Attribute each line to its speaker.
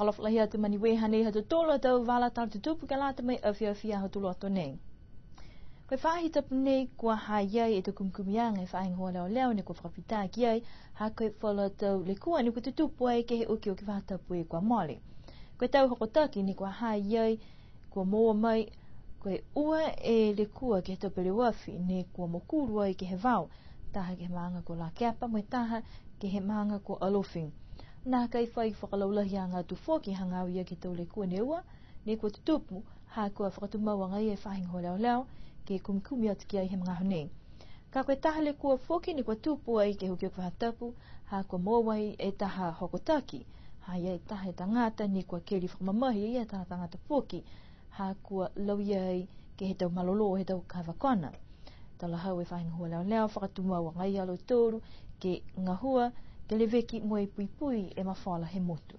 Speaker 1: whakalof lahi atu mani weha nei hatu tolo tau wala tau te tupu ka lata mai awhia hatu lo ato nei. Koe whahi tapu nei kua haiai e te kumkumianga e whahinga hoa leo ne kua whakapita ki ai ha koe whala tau le kua ni kua te tupu ai ke he uki o ki whatapu e kua mole. Koe tau hokotaki ni kua haiai kua moa mai koe ua e le kua ke he tapere wafi ne kua mokuru ai ke he vau taha ke he maanga ko la keapa mo taha ke he maanga ko alofing. Nā kai whai whakalaulahi a ngā tu whoki hangau ia ke tau le kua ne ua ne kua te tupu ha kua whakatumawanga i e whahinga hoa leo ke kumikumi atu ki ai he mga hone. Ka koe taha le kua whoki ni kua tupu ai ke huki o whahatapu ha kua mowai e taha hokotaki ha ia e taha e tangata ni kua keri whakamamahi ia taha tangata whoki ha kua lau ai ke he tau malolo he tau kawakona. Tala hau e whahinga hoa leo whakatumawanga i alo tōru ke ngahua ke le veki moe pui pui e mawhala he motu.